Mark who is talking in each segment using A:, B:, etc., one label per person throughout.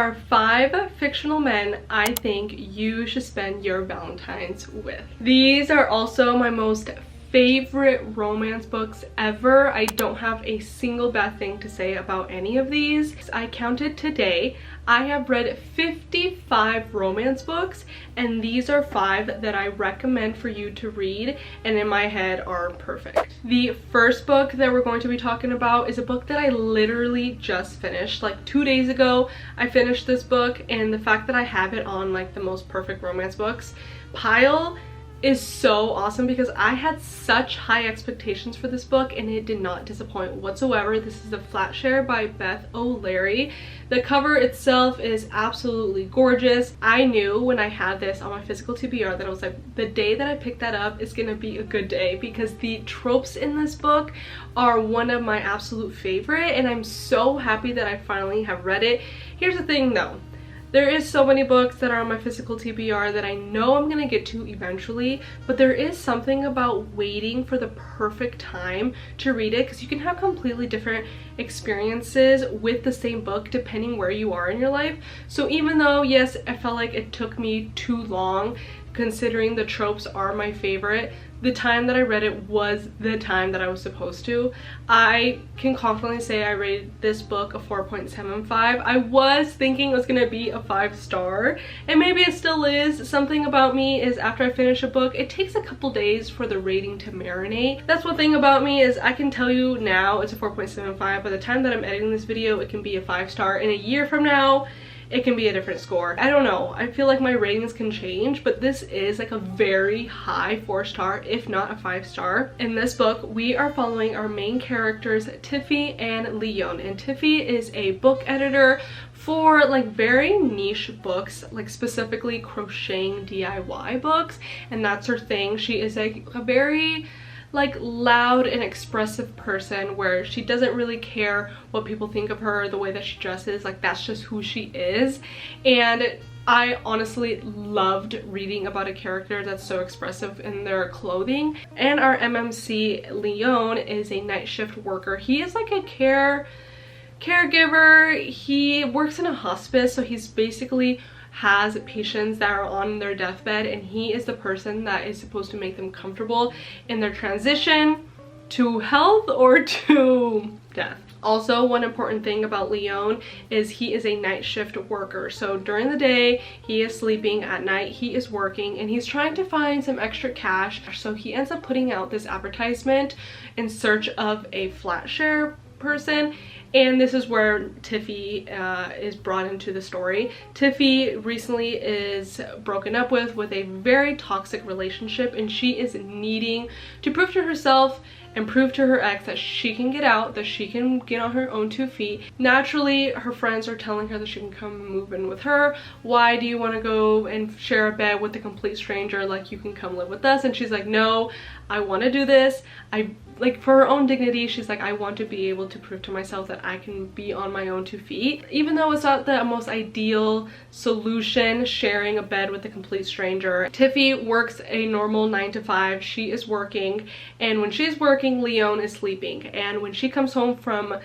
A: are 5 fictional men I think you should spend your Valentines with. These are also my most favorite romance books ever. I don't have a single bad thing to say about any of these. I counted today. I have read 55 romance books, and these are 5 that I recommend for you to read and in my head are perfect. The first book that we're going to be talking about is a book that I literally just finished. Like 2 days ago I finished this book, and the fact that I have it on like the most perfect romance books pile is so awesome because I had such high expectations for this book and it did not disappoint whatsoever. This is The Flat Share by Beth O'Leary. The cover itself is absolutely gorgeous. I knew when I had this on my physical TBR that I was like, the day that I pick that up is gonna be a good day, because the tropes in this book are one of my absolute favorite, and I'm so happy that I finally have read it. Here's the thing though. There is so many books that are on my physical TBR that I know I'm gonna get to eventually, but there is something about waiting for the perfect time to read it, because you can have completely different experiences with the same book depending where you are in your life. So even though, yes, I felt like it took me too long, considering the tropes are my favorite, the time that I read it was the time that I was supposed to. I can confidently say I rated this book a 4.75. I was thinking it was gonna be a 5-star, and maybe it still is. Something about me is after I finish a book, it takes a couple days for the rating to marinate. That's one thing about me, is I can tell you now it's a 4.75. By the time that I'm editing this video, it can be a 5-star. In a year from now, it can be a different score. I don't know. I feel like my ratings can change, but this is like a very high 4-star, if not a 5-star. In this book, we are following our main characters, Tiffy and Leon. And Tiffy is a book editor for like very niche books, like specifically crocheting DIY books, and that's her thing. She is a very like loud and expressive person where she doesn't really care what people think of her, the way that she dresses, like that's just who she is. And I honestly loved reading about a character that's so expressive in their clothing. And our MMC Leon is a night shift worker. He is like a caregiver. He works in a hospice, so he's basically has patients that are on their deathbed, and he is the person that is supposed to make them comfortable in their transition to health or to death. Also, one important thing about Leon is he is a night shift worker. So during the day he is sleeping, at night he is working, and he's trying to find some extra cash. So he ends up putting out this advertisement in search of a flat share person, and this is where Tiffy is brought into the story. Tiffy recently is broken up with a very toxic relationship, and she is needing to prove to herself and prove to her ex that she can get out, that she can get on her own 2 feet. Naturally, her friends are telling her that she can come move in with her. Why do you want to go and share a bed with a complete stranger? Like, you can come live with us. And she's like, no, I want to do this. Like, for her own dignity, she's like, I want to be able to prove to myself that I can be on my own 2 feet. Even though it's not the most ideal solution, sharing a bed with a complete stranger. Tiffy works a normal 9 to 5. She is working, and when she's working, Leon is sleeping. And when she comes home from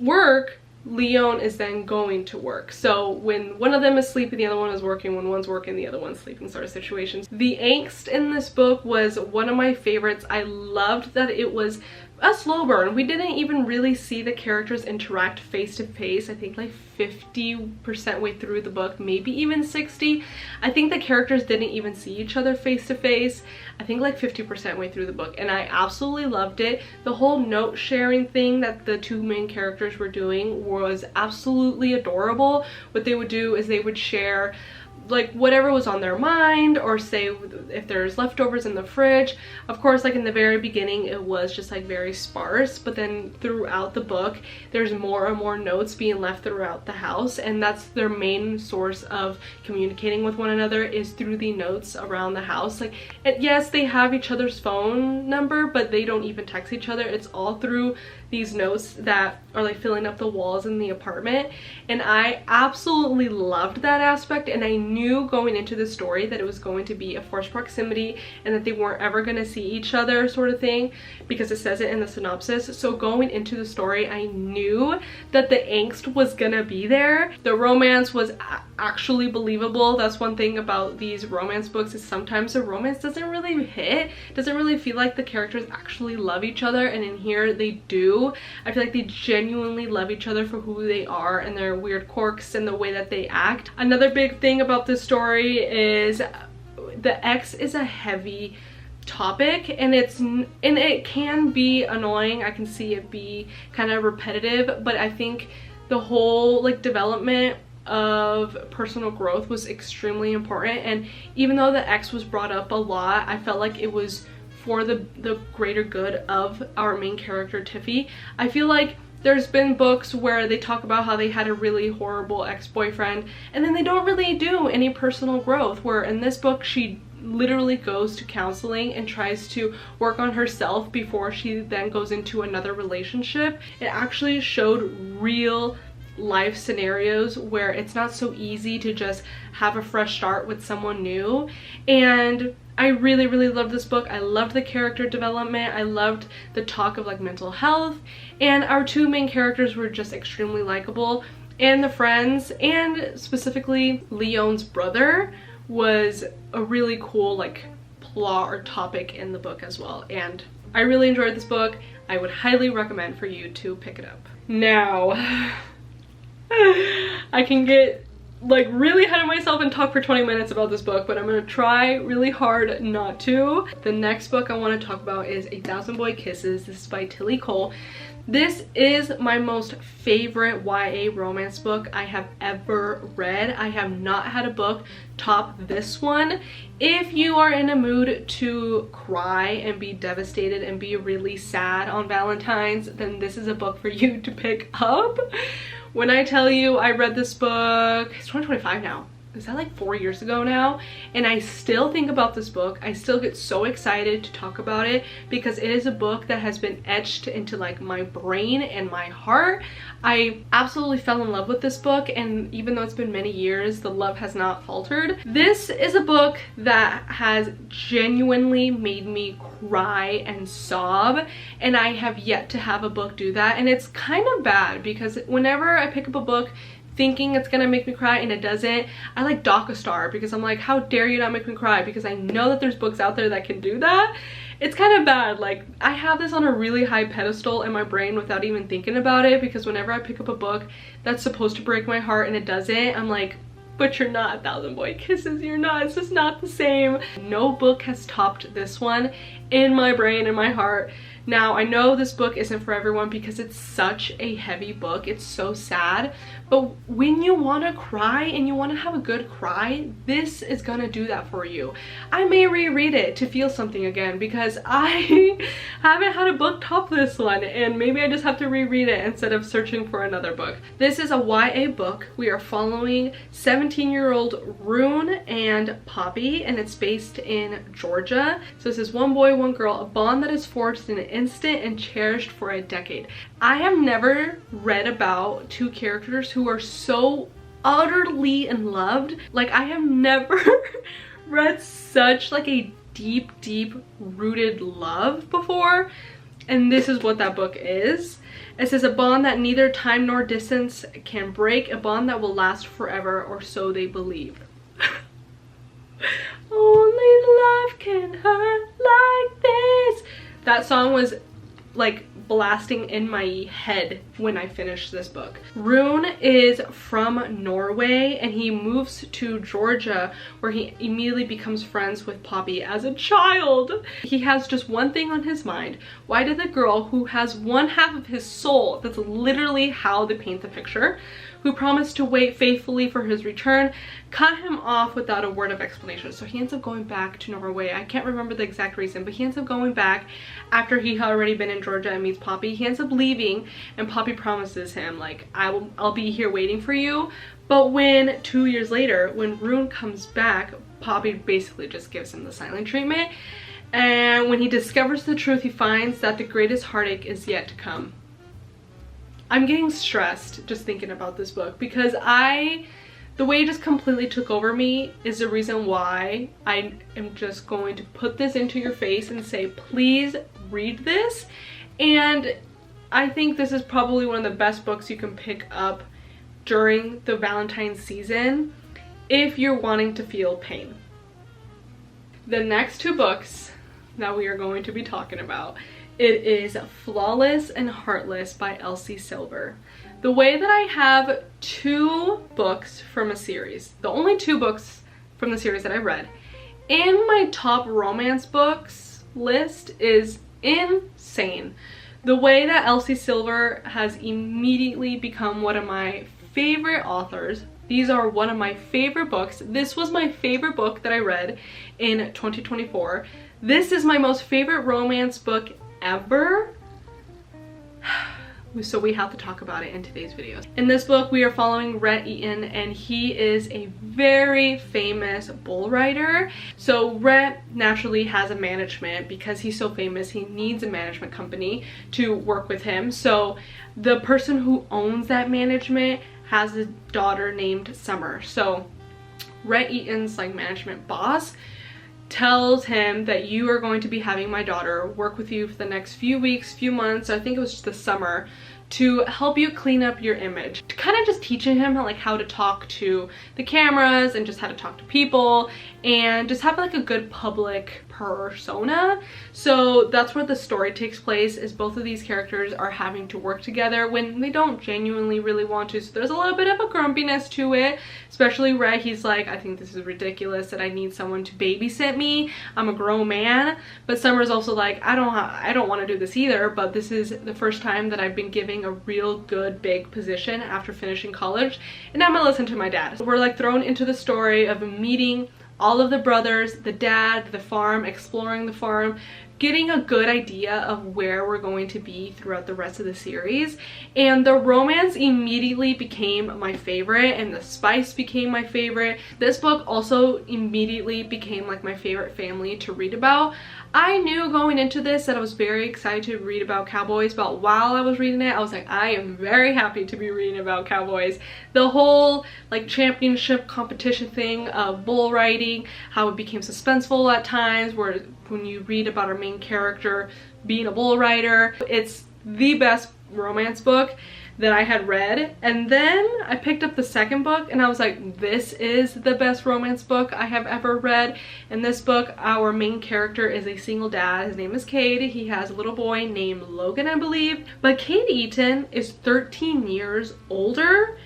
A: work, Leon is then going to work. So when one of them is sleeping, the other one is working. When one's working, the other one's sleeping, sort of situations. The angst in this book was one of my favorites. I loved that it was a slow burn. We didn't even really see the characters interact face to face. I think like 50% way through the book, maybe even 60. I think the characters didn't even see each other face to face. I think like 50% way through the book, and I absolutely loved it. The whole note sharing thing that the 2 main characters were doing was absolutely adorable. What they would do is they would share like whatever was on their mind, or say if there's leftovers in the fridge. Of course, like in the very beginning it was just like very sparse, but then throughout the book there's more and more notes being left throughout the house, and that's their main source of communicating with one another, is through the notes around the house. Like, and yes, they have each other's phone number, but they don't even text each other. It's all through these notes that are like filling up the walls in the apartment, and I absolutely loved that aspect. And I knew going into the story that it was going to be a forced proximity and that they weren't ever going to see each other sort of thing, because it says it in the synopsis. So going into the story, I knew that the angst was gonna be there. The romance was actually believable. That's one thing about these romance books, is sometimes the romance doesn't really hit, doesn't really feel like the characters actually love each other, and in here they do. I feel like they genuinely love each other for who they are and their weird quirks and the way that they act. Another big thing about this story is the ex is a heavy topic, and it can be annoying. I can see it be kind of repetitive, but I think the whole like development of personal growth was extremely important, and even though the ex was brought up a lot, I felt like it was for the greater good of our main character Tiffy. I feel like there's been books where they talk about how they had a really horrible ex-boyfriend and then they don't really do any personal growth, where in this book she literally goes to counseling and tries to work on herself before she then goes into another relationship. It actually showed real life scenarios where it's not so easy to just have a fresh start with someone new, and I really loved this book. I loved the character development. I loved the talk of like mental health, and our two main characters were just extremely likable, and the friends, and specifically Leon's brother, was a really cool like plot or topic in the book as well, and I really enjoyed this book. I would highly recommend for you to pick it up. Now I can get like really ahead of myself and talk for 20 minutes about this book, but I'm gonna try really hard not to. The next book I want to talk about is 1,000 Boy Kisses. This is by Tilly Cole. This is my most favorite YA romance book I have ever read. I have not had a book top this one. If you are in a mood to cry and be devastated and be really sad on Valentine's, then this is a book for you to pick up. When I tell you I read this book, it's 2025 now. Is that like 4 years ago now? And I still think about this book. I still get so excited to talk about it because it is a book that has been etched into like my brain and my heart. I absolutely fell in love with this book, and even though it's been many years, the love has not faltered. This is a book that has genuinely made me cry and sob, and I have yet to have a book do that. And it's kind of bad because whenever I pick up a book thinking it's gonna make me cry and it doesn't, I like dock a star, because I'm like, how dare you not make me cry, because I know that there's books out there that can do that. It's kind of bad. Like, I have this on a really high pedestal in my brain without even thinking about it, because whenever I pick up a book that's supposed to break my heart and it doesn't, I'm like, but you're not 1,000 Boy Kisses, you're not, it's just not the same. No book has topped this one in my brain and my heart. Now, I know this book isn't for everyone because it's such a heavy book. It's so sad. But when you want to cry and you want to have a good cry, this is going to do that for you. I may reread it to feel something again because I haven't had a book top this one, and maybe I just have to reread it instead of searching for another book. This is a YA book. We are following 17-year-old Rune and Poppy, and it's based in Georgia. So this is one boy, one girl, a bond that is forged in an instant and cherished for a decade. I have never read about two characters who are so utterly in love. Like, I have never read such like a deep rooted love before, and this is what that book is. It says, a bond that neither time nor distance can break, a bond that will last forever, or so they believe. Only love can hurt like this. That song was like blasting in my head when I finished this book. Rune is from Norway and he moves to Georgia, where he immediately becomes friends with Poppy as a child. He has just one thing on his mind. Why did the girl who has one half of his soul, that's literally how they paint the picture, who promised to wait faithfully for his return, cut him off without a word of explanation? So he ends up going back to Norway. I can't remember the exact reason, but he ends up going back after he had already been in Georgia and meets Poppy. He ends up leaving, and Poppy promises him, like, I'll be here waiting for you. But when 2 years later, when Rune comes back, Poppy basically just gives him the silent treatment. And when he discovers the truth, he finds that the greatest heartache is yet to come. I'm getting stressed just thinking about this book because I The way it just completely took over me is the reason why I am just going to put this into your face and say, please read this. And I think this is probably one of the best books you can pick up during the Valentine's season if you're wanting to feel pain. The next two books that we are going to be talking about, it is Flawless and Heartless by Elsie Silver. The way that I have two books from a series, the only two books from the series that I read, in my top romance books list is insane. The way that Elsie Silver has immediately become one of my favorite authors. These are one of my favorite books. This was my favorite book that I read in 2024. This is my most favorite romance book ever. So we have to talk about it in today's video. In this book, we are following Rhett Eaton, and he is a very famous bull rider. So Rhett naturally has a management because he's so famous. He needs a management company to work with him. So the person who owns that management has a daughter named Summer. So Rhett Eaton's like management boss tells him that you are going to be having my daughter work with you for the next few weeks, few months, I think it was just the summer, to help you clean up your image. Kind of just teaching him how to talk to the cameras and just how to talk to people and just have like a good public persona. So that's where the story takes place, is both of these characters are having to work together when they don't genuinely really want to. So there's a little bit of a grumpiness to it, especially Ray. He's like, I think this is ridiculous that I need someone to babysit me. I'm a grown man. But Summer's also like, I don't want to do this either, but this is the first time that I've been given a real good big position after finishing college, and I'm gonna listen to my dad. We're like thrown into the story of meeting all of the brothers, the dad, the farm, exploring the farm, getting a good idea of where we're going to be throughout the rest of the series. And the romance immediately became my favorite, and the spice became my favorite. This book also immediately became like my favorite family to read about. I knew going into this that I was very excited to read about cowboys, but while I was reading it, I was like, I am very happy to be reading about cowboys. The whole like championship competition thing of bull riding, how it became suspenseful at times, where when you read about our main character being a bull rider, it's the best romance book that I had read. And then I picked up the second book and I was like, this is the best romance book I have ever read. In this book, our main character is a single dad. His name is Cade. He has a little boy named Logan, I believe. But Cade Eaton is 13 years older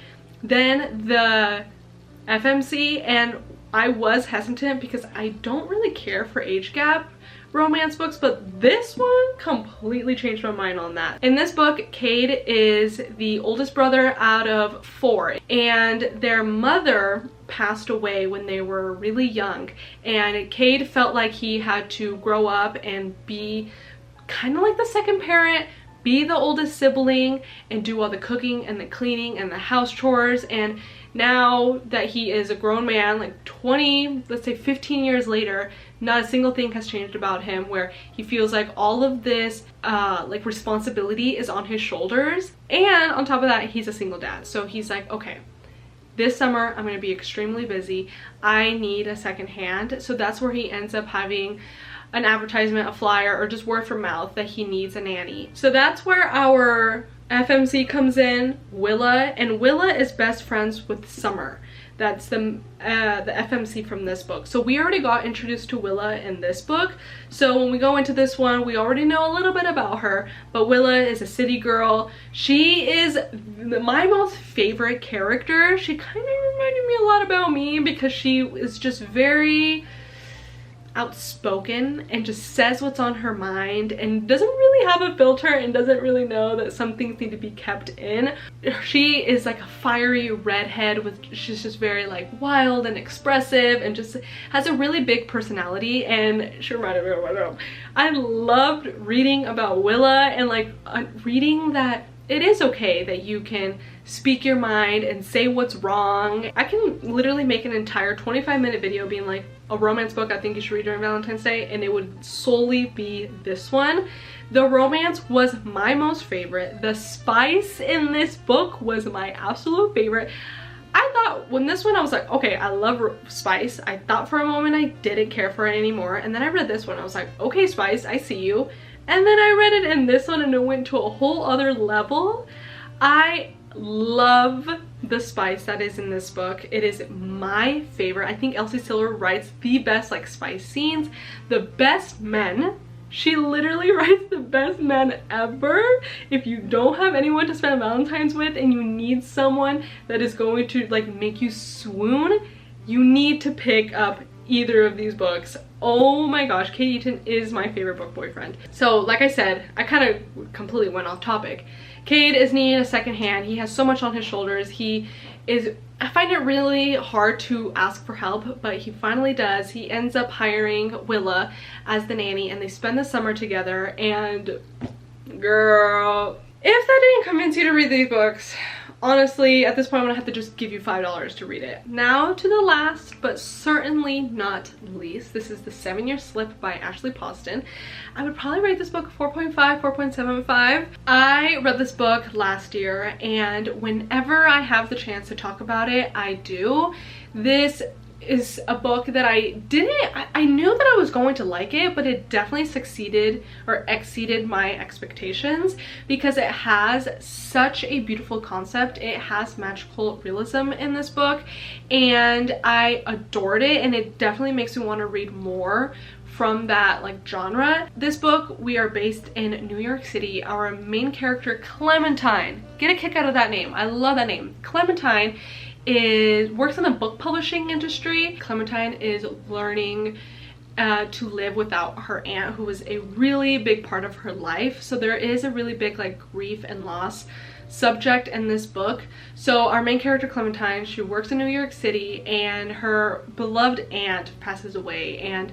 A: than the FMC, and I was hesitant because I don't really care for age gap romance books, but this one completely changed my mind on that. In this book, Cade is the oldest brother out of 4, and their mother passed away when they were really young, and Cade felt like he had to grow up and be kind of like the second parent, be the oldest sibling, and do all the cooking and the cleaning and the house chores. And now that he is a grown man, like 20, let's say 15 years later, not a single thing has changed about him, where he feels like all of this like responsibility is on his shoulders. And on top of that, he's a single dad. So he's like, okay, this summer I'm going to be extremely busy. I need a second hand. So that's where he ends up having an advertisement, a flyer, or just word from mouth that he needs a nanny. So that's where our FMC comes in, Willa, and Willa is best friends with Summer. That's the FMC from this book. So we already got introduced to Willa in this book. So when we go into this one, we already know a little bit about her, but Willa is a city girl. She is my most favorite character. She kind of reminded me a lot about me because she is just very outspoken and just says what's on her mind and doesn't really have a filter and doesn't really know that some things need to be kept in. She is like a fiery redhead she's just very like wild and expressive and just has a really big personality, and she reminded me of myself. I loved reading about Willa and like reading that it is okay that you can speak your mind and say what's wrong. I can literally make an entire 25-minute video being like, a romance book I think you should read during Valentine's Day, and it would solely be this one. The romance was my most favorite. The spice in this book was my absolute favorite. I thought when this one, I was like, okay, I love Spice. I thought for a moment I didn't care for it anymore. And then I read this one. I was like, okay, Spice, I see you. And then I read it in this one and it went to a whole other level. I love the spice that is in this book. It is my favorite. I think Elsie Siller writes the best like spice scenes, the best men. She literally writes the best men ever. If you don't have anyone to spend Valentine's with and you need someone that is going to like make you swoon, you need to pick up either of these books. Oh my gosh, Kate Eaton is my favorite book boyfriend. So like I said, I kind of completely went off topic. Cade is needing a second hand. He has so much on his shoulders. I find it really hard to ask for help, but he finally does. He ends up hiring Willa as the nanny and they spend the summer together, and girl, if that didn't convince you to read these books, honestly, at this point, I'm gonna have to just give you $5 to read it. Now to the last, but certainly not least. This is The 7-Year Slip by Ashley Poston. I would probably rate this book 4.5, 4.75. I read this book last year, and whenever I have the chance to talk about it, I do. This is a book that I knew that I was going to like it, but it definitely succeeded or exceeded my expectations because it has such a beautiful concept. It has magical realism in this book and I adored it, and it definitely makes me want to read more from that like genre. This book, we are based in New York City. Our main character, Clementine, get a kick out of that name. I love that name. Clementine works in the book publishing industry. Clementine is learning to live without her aunt, who was a really big part of her life. So there is a really big like grief and loss subject in this book. So our main character, Clementine, she works in New York City and her beloved aunt passes away, and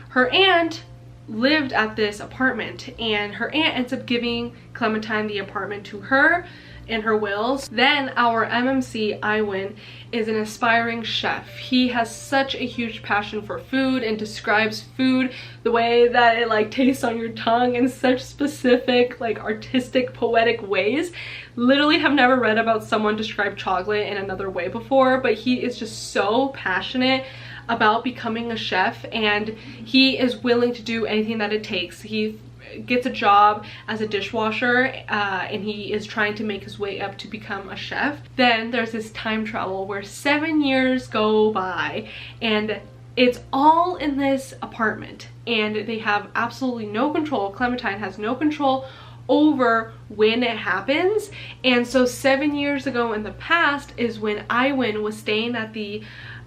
A: her aunt lived at this apartment, and her aunt ends up giving Clementine the apartment to her in her wills. Then our MMC, Iwan, is an aspiring chef. He has such a huge passion for food and describes food the way that it like tastes on your tongue in such specific like artistic poetic ways. Literally have never read about someone describe chocolate in another way before, but he is just so passionate about becoming a chef and he is willing to do anything that it takes. He gets a job as a dishwasher and he is trying to make his way up to become a chef. Then there's this time travel where 7 years go by and it's all in this apartment and they have absolutely no control. Clementine has no control over when it happens, and so 7 years ago in the past is when Iwan was staying at the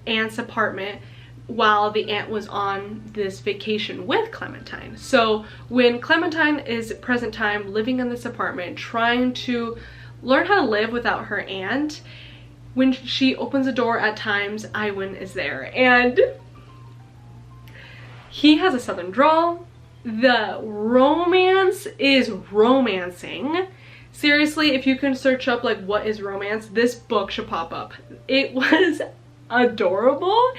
A: aunt's apartment while the aunt was on this vacation with Clementine. So when Clementine is present time living in this apartment trying to learn how to live without her aunt, when she opens the door at times, Iwan is there and he has a southern drawl. The romance is romancing. Seriously, if you can search up like what is romance, this book should pop up. It was adorable.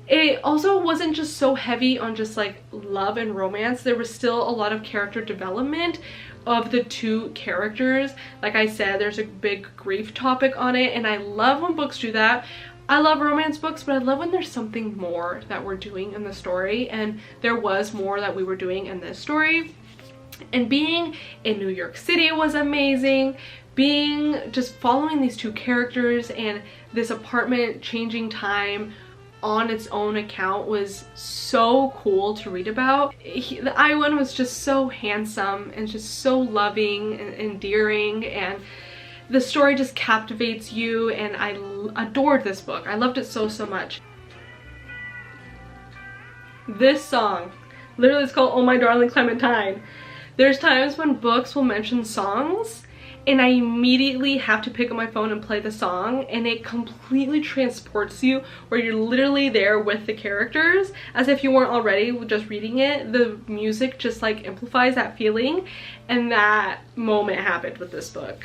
A: It also wasn't just so heavy on just like love and romance. There was still a lot of character development of the two characters. Like I said, there's a big grief topic on it, and I love when books do that. I love romance books, but I love when there's something more that we're doing in the story, and there was more that we were doing in this story. And being in New York City was amazing. Being just following these two characters and this apartment changing time on its own account was so cool to read about. The Iwan was just so handsome and just so loving and endearing, and the story just captivates you, and I adored this book. I loved it so much. This song, literally it's called Oh My Darling Clementine. There's times when books will mention songs and I immediately have to pick up my phone and play the song, and it completely transports you where you're literally there with the characters as if you weren't already just reading it. The music just like amplifies that feeling, and that moment happened with this book.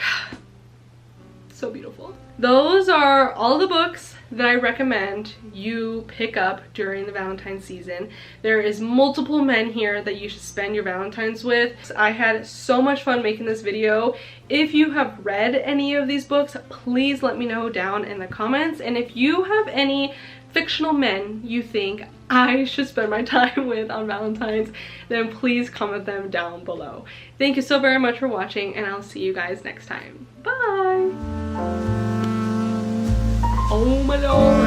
A: So beautiful. Those are all the books that I recommend you pick up during the Valentine's season. There is multiple men here that you should spend your Valentines with. I had so much fun making this video. If you have read any of these books, please let me know down in the comments. And if you have any fictional men you think I should spend my time with on Valentine's, then please comment them down below. Thank you so very much for watching, and I'll see you guys next time. Bye! Oh my lord!